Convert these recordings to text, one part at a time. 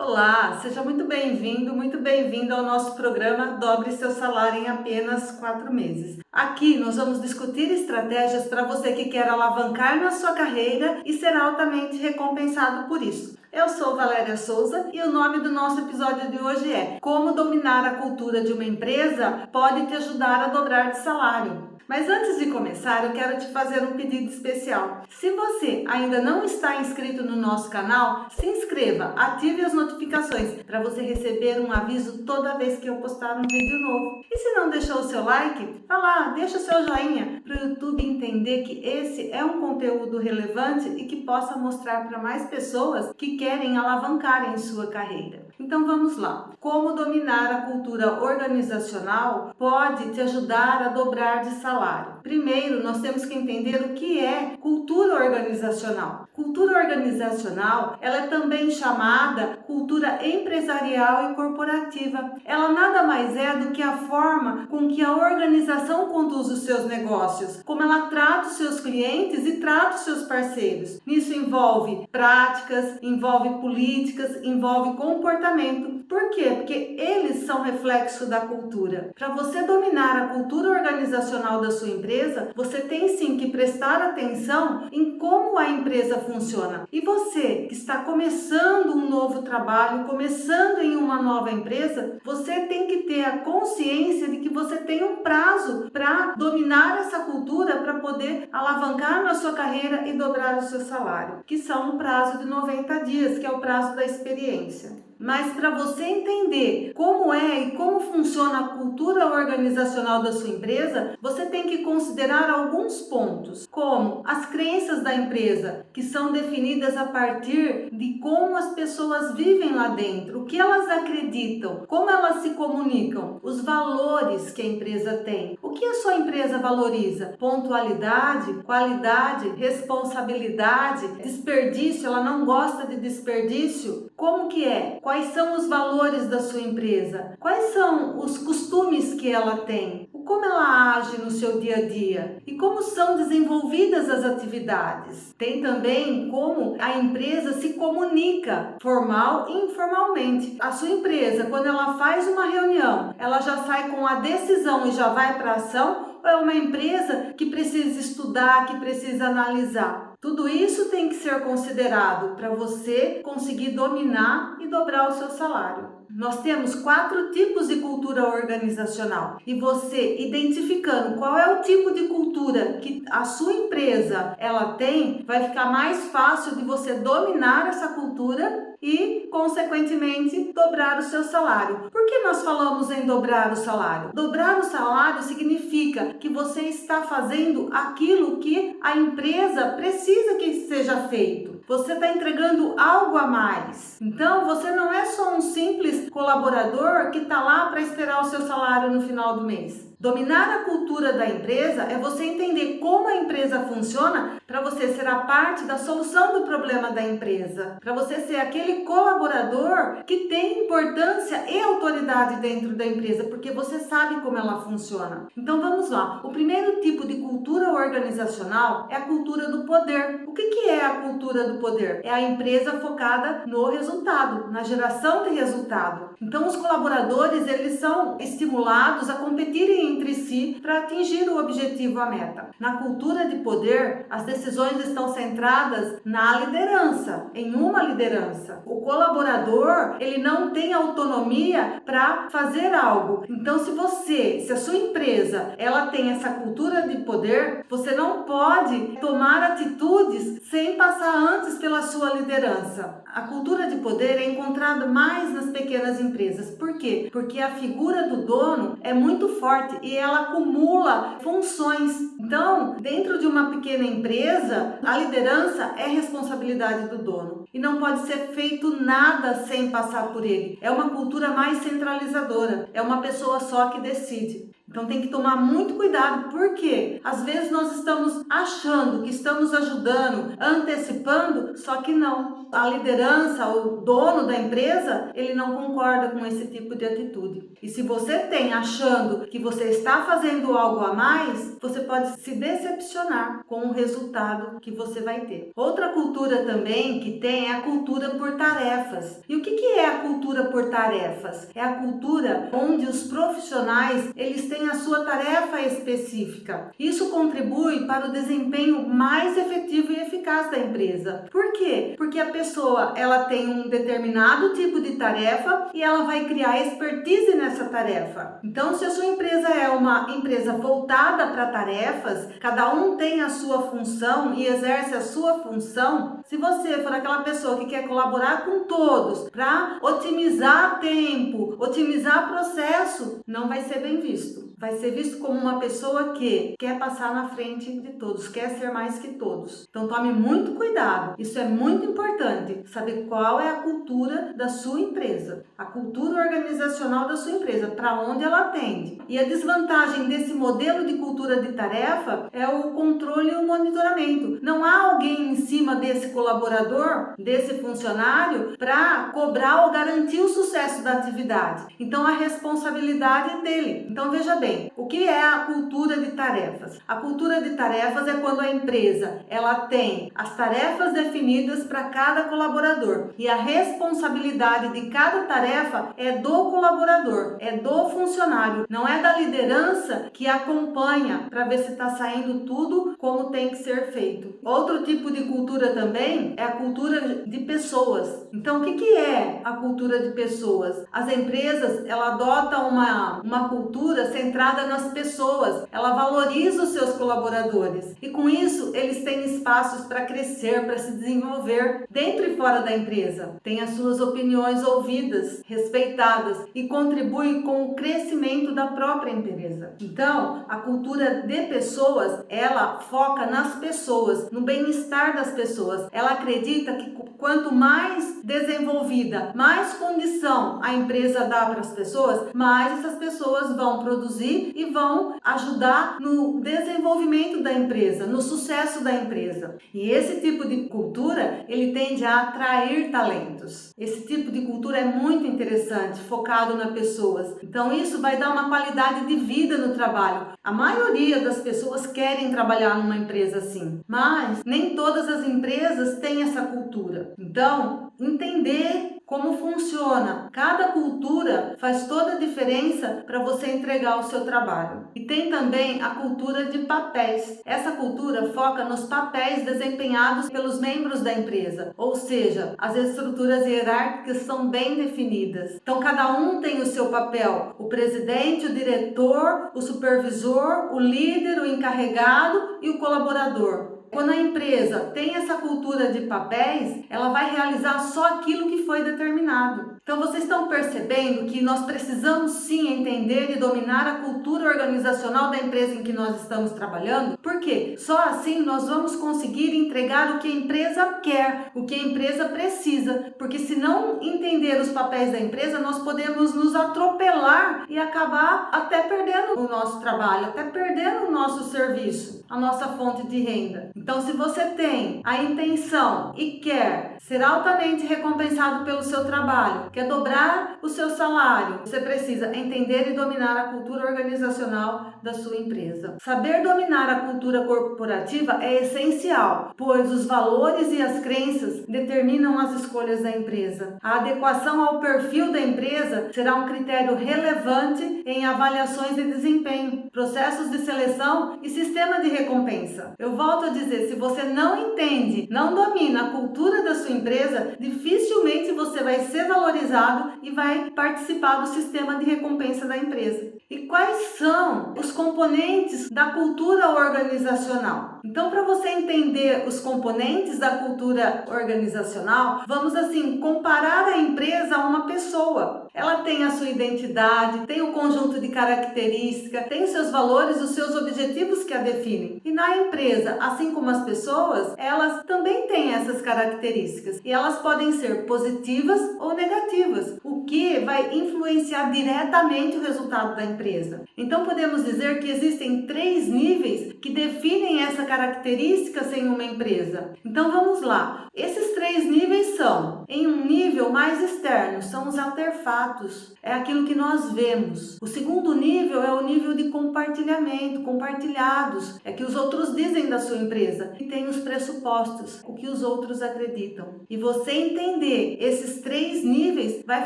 Olá, seja muito bem-vindo ao nosso programa Dobre Seu Salário em apenas 4 meses. Aqui nós vamos discutir estratégias para você que quer alavancar na sua carreira e ser altamente recompensado por isso. Eu sou Valéria Souza e o nome do nosso episódio de hoje é Como dominar a cultura de uma empresa pode te ajudar a dobrar de salário. Mas antes de começar, eu quero te fazer um pedido especial. Se você ainda não está inscrito no nosso canal, se inscreva, ative as notificações para você receber um aviso toda vez que eu postar um vídeo novo. E se não deixou o seu like, vá lá, deixa o seu joinha para o YouTube entender que esse é um conteúdo relevante e que possa mostrar para mais pessoas que querem alavancar em sua carreira. Então vamos lá. Como dominar a cultura organizacional pode te ajudar a dobrar de salário. Primeiro, nós temos que entender o que é cultura organizacional. Cultura organizacional, ela é também chamada cultura empresarial e corporativa. Ela nada mais é do que a forma com que a organização conduz os seus negócios, como ela trata os seus clientes e trata os seus parceiros. Isso envolve práticas, envolve políticas, envolve comportamento. Por quê? Porque eles são reflexo da cultura. Para você dominar a cultura organizacional da sua empresa, você tem sim que prestar atenção em como a empresa funciona. E você que está começando um novo trabalho, começando em uma nova empresa, você tem que ter a consciência de que você tem um prazo para dominar essa cultura, para poder alavancar na sua carreira e dobrar o seu salário, que são um prazo de 90 dias, que é o prazo da experiência. Mas para você entender como é e como funciona a cultura organizacional da sua empresa, você tem que considerar alguns pontos, como as crenças da empresa, que são definidas a partir de como as pessoas vivem lá dentro, o que elas acreditam, como elas se comunicam, os valores que a empresa tem. O que a sua empresa valoriza? Pontualidade, qualidade, responsabilidade, desperdício, ela não gosta de desperdício? Como que é? Quais são os valores da sua empresa? Quais são os costumes que ela tem? Como ela age no seu dia a dia? E como são desenvolvidas as atividades? Tem também como a empresa se comunica, formal e informalmente. A sua empresa, quando ela faz uma reunião, ela já sai com a decisão e já vai para a ação? Ou é uma empresa que precisa estudar, que precisa analisar? Tudo isso tem que ser considerado para você conseguir dominar e dobrar o seu salário. Nós temos 4 tipos de cultura organizacional e você identificando qual é o tipo de cultura que a sua empresa ela tem, vai ficar mais fácil de você dominar essa cultura e, consequentemente, dobrar o seu salário. Por que nós falamos em dobrar o salário? Dobrar o salário significa que você está fazendo aquilo que a empresa precisa que seja feito. Você está entregando algo a mais. Então, você não é só um simples colaborador que está lá para esperar o seu salário no final do mês. Dominar a cultura da empresa é você entender como a empresa funciona para você ser a parte da solução do problema da empresa, para você ser aquele colaborador que tem importância e autoridade dentro da empresa, porque você sabe como ela funciona. Então vamos lá. O primeiro tipo de cultura organizacional é a cultura do poder. O que é a cultura do poder? É a empresa focada no resultado, na geração de resultado. Então os colaboradores eles são estimulados a competirem entre si para atingir o objetivo, a meta. Na cultura de poder, as decisões estão centradas na liderança, em uma liderança. O colaborador, ele não tem autonomia para fazer algo. Então, se a sua empresa, ela tem essa cultura de poder, você não pode tomar atitudes sem passar antes pela sua liderança. A cultura de poder é encontrada mais nas pequenas empresas. Por quê? Porque a figura do dono é muito forte e ela acumula funções. Então, dentro de uma pequena empresa, a liderança é responsabilidade do dono e não pode ser feito nada sem passar por ele. É uma cultura mais centralizadora, é uma pessoa só que decide. Então tem que tomar muito cuidado, porque às vezes nós estamos achando que estamos ajudando, antecipando, só que não. A liderança, o dono da empresa, ele não concorda com esse tipo de atitude. E se você tem achando que você está fazendo algo a mais, você pode se decepcionar com o resultado que você vai ter. Outra cultura também que tem é a cultura por tarefas. E o que é a cultura por tarefas? É a cultura onde os profissionais, eles têm a sua tarefa específica. Isso contribui para o desempenho mais efetivo e eficaz da empresa. Por quê? Porque a pessoa, ela tem um determinado tipo de tarefa e ela vai criar expertise nessa tarefa. Então, se a sua empresa é uma empresa voltada para tarefas, cada um tem a sua função e exerce a sua função. Se você for aquela pessoa que quer colaborar com todos para otimizar tempo, otimizar processo, não vai ser bem visto. Vai ser visto como uma pessoa que quer passar na frente de todos, quer ser mais que todos. Então tome muito cuidado. Isso é muito importante, saber qual é a cultura da sua empresa, a cultura organizacional da sua empresa, para onde ela atende. E a desvantagem desse modelo de cultura de tarefa é o controle e o monitoramento. Não há alguém em cima desse colaborador, desse funcionário, para cobrar ou garantir o sucesso da atividade. Então a responsabilidade é dele. Então veja bem, o que é a cultura de tarefas? A cultura de tarefas é quando a empresa ela tem as tarefas definidas para cada colaborador e a responsabilidade de cada tarefa é do colaborador, é do funcionário, não é da liderança que acompanha para ver se está saindo tudo como tem que ser feito. Outro tipo de cultura também é a cultura de pessoas. Então, o que é a cultura de pessoas? As empresas, ela adota uma cultura centrada nas pessoas, ela valoriza os seus colaboradores e com isso eles têm espaços para crescer, para se desenvolver dentro e fora da empresa. Tem as suas opiniões ouvidas, respeitadas e contribui com o crescimento da própria empresa. Então, a cultura de pessoas, ela foca nas pessoas, no bem-estar das pessoas. Ela acredita que quanto mais desenvolvida, mais condição a empresa dá para as pessoas, mais essas pessoas vão produzir e vão ajudar no desenvolvimento da empresa, no sucesso da empresa. E esse tipo de cultura, ele tende a atrair talentos. Esse tipo de cultura é muito interessante, focado nas pessoas. Então isso vai dar uma qualidade de vida no trabalho. A maioria das pessoas querem trabalhar numa empresa assim, mas nem todas as empresas têm essa cultura. Então, entender como funciona cada cultura faz toda a diferença para você entregar o seu trabalho. E tem também a cultura de papéis. Essa cultura foca nos papéis desempenhados pelos membros da empresa, ou seja, as estruturas hierárquicas são bem definidas. Então cada um tem o seu papel: o presidente, o diretor, o supervisor, o líder, o encarregado e o colaborador. Quando a empresa tem essa cultura de papéis, ela vai realizar só aquilo que foi determinado. Então vocês estão percebendo que nós precisamos sim entender e dominar a cultura organizacional da empresa em que nós estamos trabalhando? Por quê? Só assim nós vamos conseguir entregar o que a empresa quer, o que a empresa precisa. Porque se não entender os papéis da empresa, nós podemos nos atropelar e acabar até perdendo o nosso trabalho, até perdendo o nosso serviço, a nossa fonte de renda. Então, se você tem a intenção e quer ser altamente recompensado pelo seu trabalho, quer dobrar o seu salário, você precisa entender e dominar a cultura organizacional da sua empresa. Saber dominar a cultura corporativa é essencial, pois os valores e as crenças determinam as escolhas da empresa. A adequação ao perfil da empresa será um critério relevante em avaliações de desempenho, processos de seleção e sistema de recompensa. Eu volto a dizer, se você não entende, não domina a cultura da sua empresa, dificilmente você vai ser valorizado e vai participar do sistema de recompensa da empresa. E quais são os componentes da cultura organizacional? Então, para você entender os componentes da cultura organizacional, vamos assim comparar a empresa a uma pessoa. Ela tem a sua identidade, tem o conjunto de características, tem os seus valores, os seus objetivos que a definem. E na empresa, assim como as pessoas, elas também têm essas características. E elas podem ser positivas ou negativas, o que vai influenciar diretamente o resultado da empresa. Então podemos dizer que existem 3 níveis que definem essa característica em uma empresa. Então vamos lá. Esses 3 níveis são, em um nível mais externo, são os artefatos, é aquilo que nós vemos. O segundo nível é o nível de compartilhamento, compartilhados, é que os outros dizem da sua empresa. E tem os pressupostos, o que os outros acreditam. E você entender esses 3 níveis vai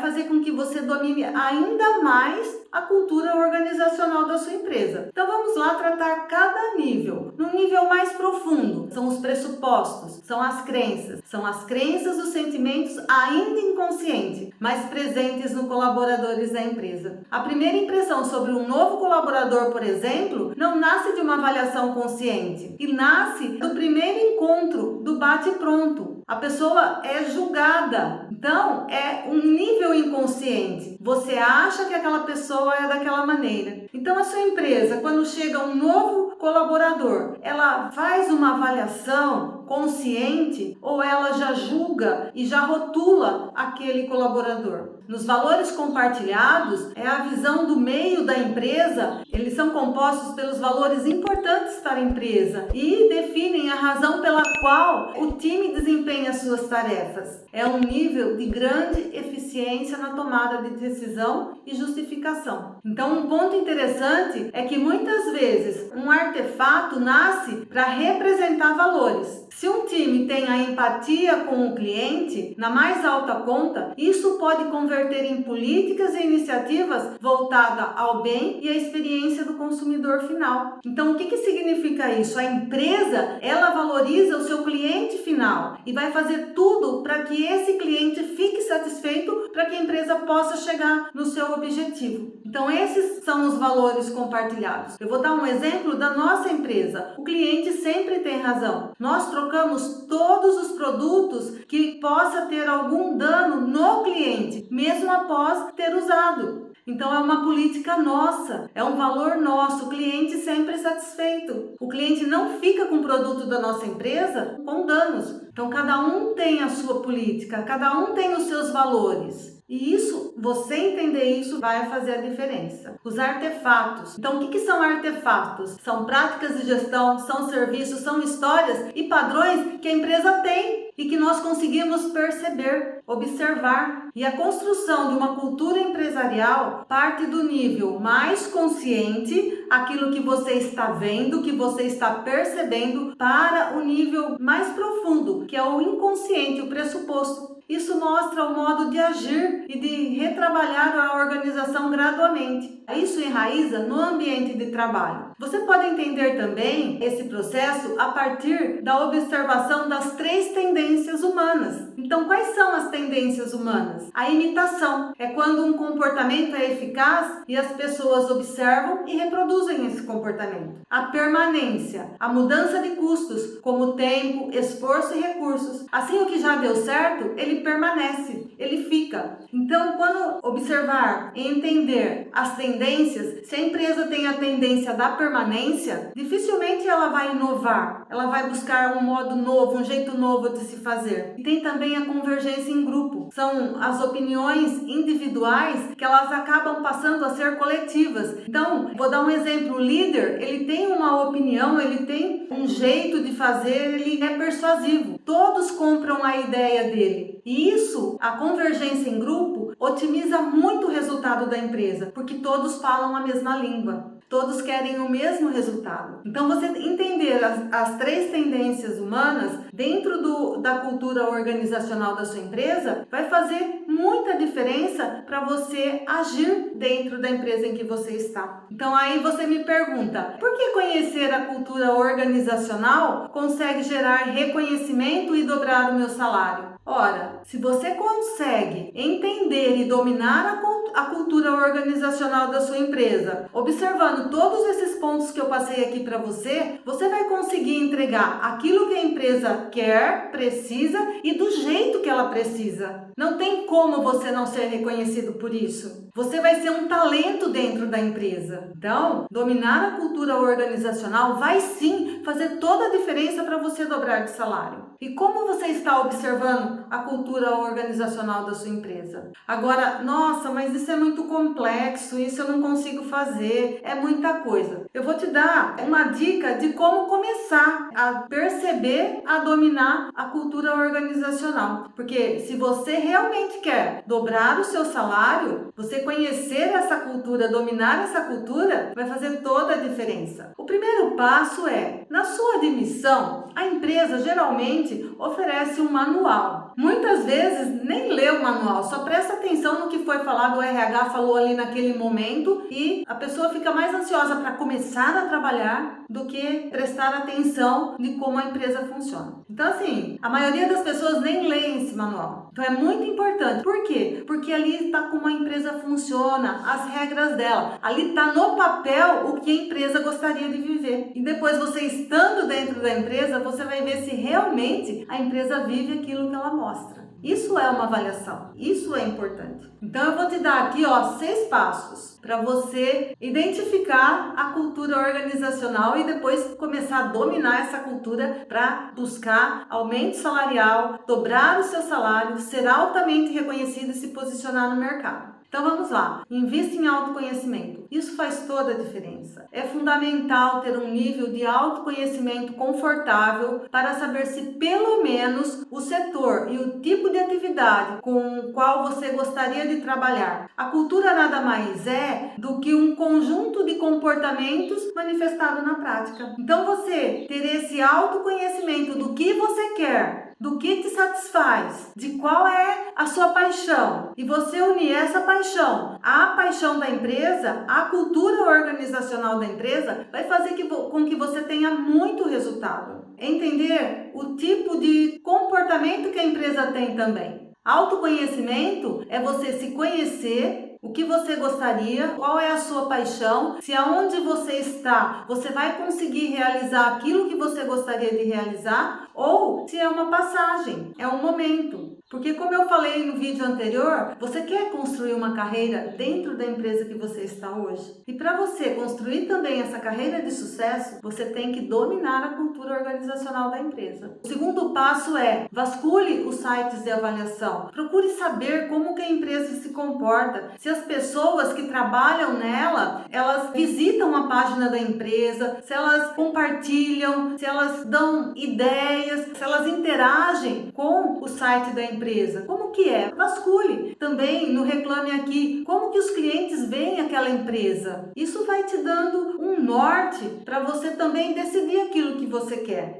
fazer com que você domine ainda mais a cultura organizacional da sua empresa. Então vamos lá tratar cada nível. No nível mais profundo, são os pressupostos, são as crenças. São as crenças, os sentimentos ainda inconscientes, mas presentes no colaboradores da empresa. A primeira impressão sobre um novo colaborador, por exemplo, não nasce de uma avaliação consciente, e nasce do primeiro encontro, do bate-pronto. A pessoa é julgada, então é um nível inconsciente. Você acha que aquela pessoa é daquela maneira. Então a sua empresa, quando chega um novo colaborador, ela faz uma avaliação consciente ou ela já julga e já rotula aquele colaborador? Nos valores compartilhados, é a visão do meio da empresa, eles são compostos pelos valores importantes para a empresa e definem a razão pela qual o time desempenha suas tarefas. É um nível de grande eficiência na tomada de decisão e justificação. Então, um ponto interessante é que muitas vezes um artefato nasce para representar valores. Se um time tem a empatia com o cliente na mais alta conta, isso pode converter em políticas e iniciativas voltadas ao bem e à experiência do consumidor final. Então, o que significa isso? A empresa, ela valoriza o seu cliente final e vai fazer tudo para que esse cliente fique satisfeito, para que a empresa possa chegar no seu objetivo. Então, esses são os valores compartilhados. Eu vou dar um exemplo da nossa empresa. O cliente sempre tem razão. Nós trocamos todos os produtos que possa ter algum dano no cliente, mesmo após ter usado. Então é uma política nossa, é um valor nosso, o cliente sempre satisfeito. O cliente não fica com o produto da nossa empresa com danos. Então cada um tem a sua política, cada um tem os seus valores. E isso, você entender isso vai fazer a diferença. Os artefatos. Então, o que são artefatos? São práticas de gestão, são serviços, são histórias e padrões que a empresa tem e que nós conseguimos perceber, observar. E a construção de uma cultura empresarial parte do nível mais consciente, aquilo que você está vendo, que você está percebendo, para o nível mais profundo, que é o inconsciente, o pressuposto. Isso mostra o modo de agir e de retrabalhar a organização gradualmente. Isso enraiza no ambiente de trabalho. Você pode entender também esse processo a partir da observação das 3 tendências humanas. Então, quais são as tendências humanas? A imitação é quando um comportamento é eficaz e as pessoas observam e reproduzem esse comportamento. A permanência, a mudança de custos, como tempo, esforço e recursos. Assim, o que já deu certo, ele permanece, ele fica. Então, quando observar e entender as tendências, se a empresa tem a tendência da permanência, dificilmente ela vai inovar, ela vai buscar um modo novo, um jeito novo de se fazer. E tem também a convergência em grupo, são as opiniões individuais que elas acabam passando a ser coletivas. Então, vou dar um exemplo, o líder, ele tem uma opinião, ele tem um jeito de fazer, ele é persuasivo, todos compram a ideia dele. E isso, a convergência em grupo, otimiza muito o resultado da empresa, porque todos falam a mesma língua. Todos querem o mesmo resultado. Então, você entender as 3 tendências humanas dentro da cultura organizacional da sua empresa vai fazer muita diferença para você agir dentro da empresa em que você está. Então, aí você me pergunta, por que conhecer a cultura organizacional consegue gerar reconhecimento e dobrar o meu salário? Ora, se você consegue entender e dominar a cultura organizacional da sua empresa? Observando todos esses pontos que eu passei aqui para você, você vai conseguir entregar aquilo que a empresa quer, precisa e do jeito que ela precisa. Não tem como você não ser reconhecido por isso. Você vai ser um talento dentro da empresa. Então, dominar a cultura organizacional vai sim fazer toda a diferença para você dobrar de salário. E como você está observando a cultura organizacional da sua empresa? Agora, nossa, mas isso é muito complexo, isso eu não consigo fazer, é muita coisa. Eu vou te dar uma dica de como começar a perceber, a dominar a cultura organizacional. Porque se você realmente quer dobrar o seu salário, você conhecer essa cultura, dominar essa cultura, vai fazer toda a diferença. O primeiro passo é, na sua admissão, a empresa geralmente oferece um manual. Muitas vezes nem lê o manual, só presta atenção no que foi falado, o RH falou ali naquele momento e a pessoa fica mais ansiosa para começar a trabalhar do que prestar atenção de como a empresa funciona. Então assim, a maioria das pessoas nem lê esse manual. Então é muito importante. Por quê? Porque ali está como a empresa funciona, as regras dela. Ali está no papel o que a empresa gostaria de viver. E depois você estando dentro da empresa, você vai ver se realmente a empresa vive aquilo que ela mostra. Isso é uma avaliação, isso é importante. Então eu vou te dar aqui 6 passos para você identificar a cultura organizacional e depois começar a dominar essa cultura para buscar aumento salarial, dobrar o seu salário, ser altamente reconhecido e se posicionar no mercado. Então vamos lá, invista em autoconhecimento. Isso faz toda a diferença. É fundamental ter um nível de autoconhecimento confortável para saber se pelo menos o setor e o tipo de atividade com o qual você gostaria de trabalhar. A cultura nada mais é do que um conjunto de comportamentos manifestado na prática. Então você ter esse autoconhecimento do que você quer, do que te satisfaz, de qual é a sua paixão, e você unir essa paixão à paixão da empresa, à cultura organizacional da empresa, vai fazer com que você tenha muito resultado. Entender o tipo de comportamento que a empresa tem também. Autoconhecimento é você se conhecer, o que você gostaria, qual é a sua paixão, se aonde você está, você vai conseguir realizar aquilo que você gostaria de realizar, ou se é uma passagem, é um momento. Porque como eu falei no vídeo anterior, você quer construir uma carreira dentro da empresa que você está hoje. E para você construir também essa carreira de sucesso, você tem que dominar a cultura organizacional da empresa. O segundo passo é, vasculhe os sites de avaliação. Procure saber como que a empresa se comporta. Se as pessoas que trabalham nela, elas visitam a página da empresa, se elas compartilham, se elas dão ideias, se elas interagem com o site da empresa. Como que é? Vasculhe. Também no Reclame Aqui, como que os clientes veem aquela empresa? Isso vai te dando um norte para você também decidir aquilo que você quer.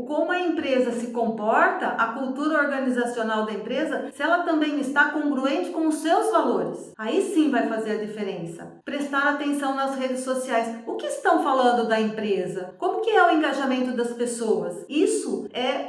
Como a empresa se comporta, a cultura organizacional da empresa, se ela também está congruente com os seus valores. Aí sim vai fazer a diferença. Prestar atenção nas redes sociais. O que estão falando da empresa? Como que é o engajamento das pessoas? Isso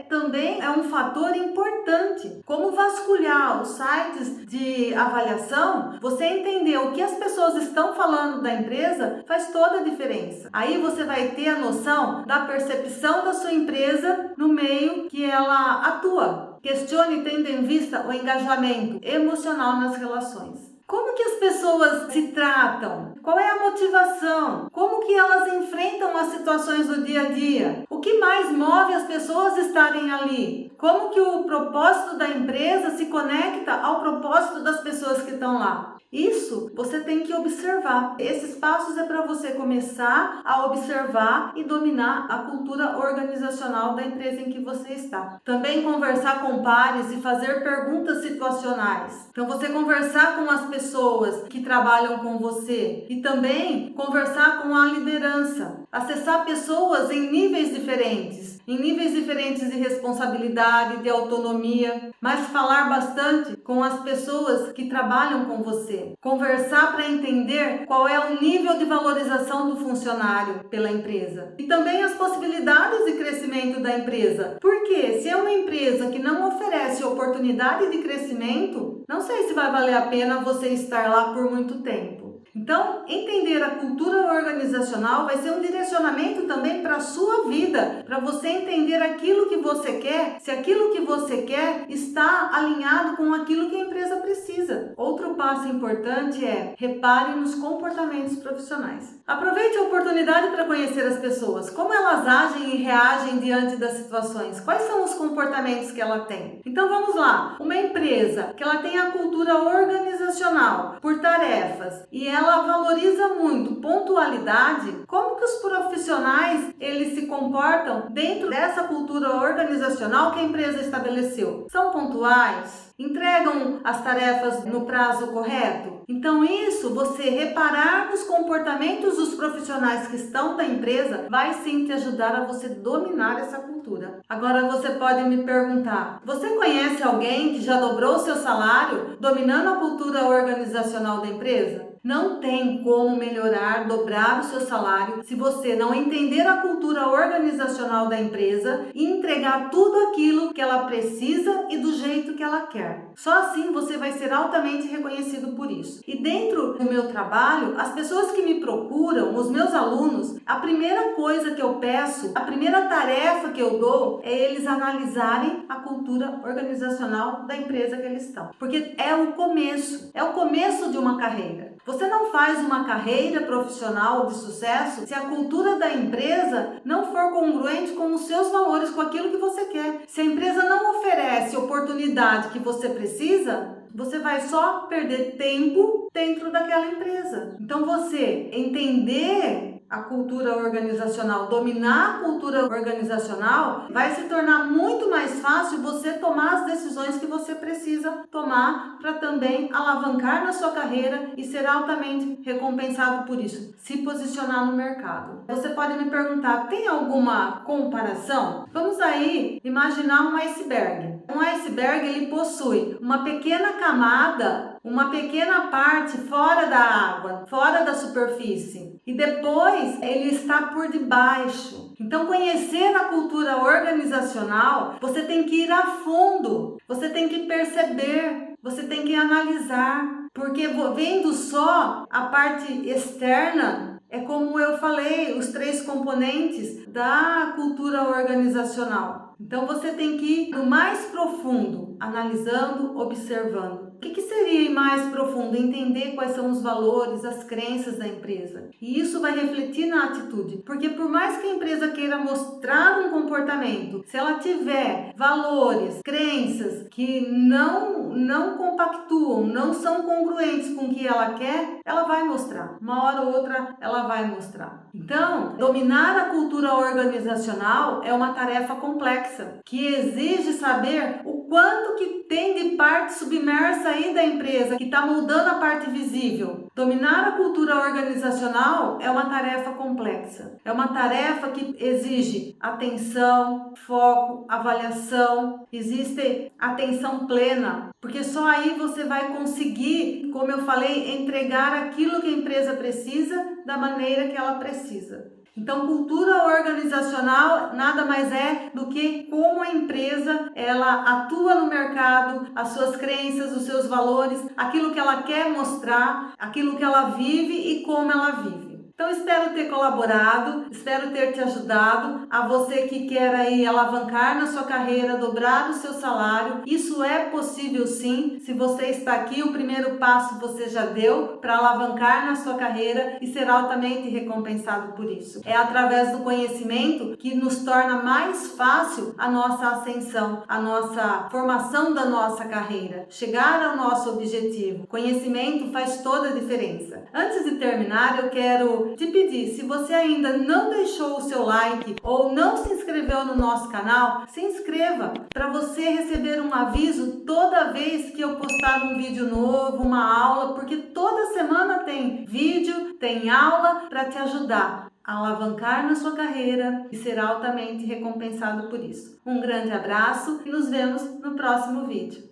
também é um fator importante. Como vasculhar os sites de avaliação, você entender o que as pessoas estão falando da empresa faz toda a diferença. Aí você vai ter a noção da percepção da sua empresa no meio que ela atua. Questione tendo em vista o engajamento emocional nas relações. Como que as pessoas se tratam? Qual é a motivação? Como que elas enfrentam as situações do dia a dia? O que mais move as pessoas estarem ali? Como que o propósito da empresa se conecta ao propósito das pessoas que estão lá? Isso você tem que observar. Esses passos é para você começar a observar e dominar a cultura organizacional da empresa em que você está. Também conversar com pares e fazer perguntas situacionais. Então você conversar com as pessoas que trabalham com você e também conversar com a liderança. Acessar pessoas em níveis diferentes. em níveis diferentes de responsabilidade, de autonomia, mas falar bastante com as pessoas que trabalham com você. Conversar para entender qual é o nível de valorização do funcionário pela empresa. E também as possibilidades de crescimento da empresa. Porque se é uma empresa que não oferece oportunidade de crescimento, não sei se vai valer a pena você estar lá por muito tempo. Então, entender a cultura organizacional vai ser um direcionamento também para a sua vida, para você entender aquilo que você quer, se aquilo que você quer está alinhado com aquilo que a empresa precisa. Outro passo importante é repare nos comportamentos profissionais. Aproveite a oportunidade para conhecer as pessoas, como elas agem e reagem diante das situações, quais são os comportamentos que ela tem. Então vamos lá, uma empresa que ela tem a cultura organizacional por tarefas e ela valoriza muito pontualidade, como que os profissionais eles se comportam dentro dessa cultura organizacional que a empresa estabeleceu? São pontuais? Entregam as tarefas no prazo correto? Então isso, você reparar nos comportamentos dos profissionais que estão da empresa, vai sim te ajudar a você dominar essa cultura. Agora você pode me perguntar, você conhece alguém que já dobrou o seu salário dominando a cultura organizacional da empresa? Não tem como melhorar, dobrar o seu salário se você não entender a cultura organizacional da empresa e entregar tudo aquilo que ela precisa e do jeito que ela quer. Só assim você vai ser altamente reconhecido por isso. E dentro do meu trabalho, as pessoas que me procuram, os meus alunos, a primeira coisa que eu peço, a primeira tarefa que eu dou é eles analisarem a cultura organizacional da empresa que eles estão. Porque é o começo de uma carreira. Você não faz uma carreira profissional de sucesso se a cultura da empresa não for congruente com os seus valores, com aquilo que você quer. Se a empresa não oferece oportunidade que você precisa, você vai só perder tempo dentro daquela empresa. Então você entender a cultura organizacional, dominar a cultura organizacional, vai se tornar muito mais fácil você tomar as decisões que você precisa tomar para também alavancar na sua carreira e ser altamente recompensado por isso, se posicionar no mercado. Você pode me perguntar, tem alguma comparação? Vamos aí imaginar um iceberg. Um iceberg ele possui uma pequena camada, uma pequena parte fora da água, fora da superfície, e depois ele está por debaixo. Então, conhecer a cultura organizacional, você tem que ir a fundo, você tem que perceber, você tem que analisar, porque vendo só a parte externa, é como eu falei, os 3 componentes da cultura organizacional. Então você tem que ir no mais profundo, analisando, observando. O que seria ir mais profundo? Entender quais são os valores, as crenças da empresa. E isso vai refletir na atitude. Porque por mais que a empresa queira mostrar um comportamento, se ela tiver valores, crenças que não compactuam, não são congruentes com o que ela quer, ela vai mostrar. Uma hora ou outra ela vai mostrar. Então, dominar a cultura organizacional é uma tarefa complexa, que exige saber o quanto que tem de parte submersa aí da empresa, que está moldando a parte visível. Dominar a cultura organizacional é uma tarefa complexa. É uma tarefa que exige atenção, foco, avaliação, existe atenção plena, porque só aí você vai conseguir, como eu falei, entregar aquilo que a empresa precisa da maneira que ela precisa. Então, cultura organizacional nada mais é do que como a empresa ela atua no mercado, as suas crenças, os seus valores, aquilo que ela quer mostrar, aquilo que ela vive e como ela vive. Então, espero ter colaborado, espero ter te ajudado, a você que quer aí alavancar na sua carreira, dobrar o seu salário. Isso é possível sim, se você está aqui, o primeiro passo você já deu para alavancar na sua carreira e ser altamente recompensado por isso. É através do conhecimento que nos torna mais fácil a nossa ascensão, a nossa formação da nossa carreira, chegar ao nosso objetivo. Conhecimento faz toda a diferença. Antes de terminar, eu quero te pedir, se você ainda não deixou o seu like ou não se inscreveu no nosso canal, se inscreva para você receber um aviso toda vez que eu postar um vídeo novo, uma aula, porque toda semana tem vídeo, tem aula para te ajudar alavancar na sua carreira e ser altamente recompensado por isso. Um grande abraço e nos vemos no próximo vídeo.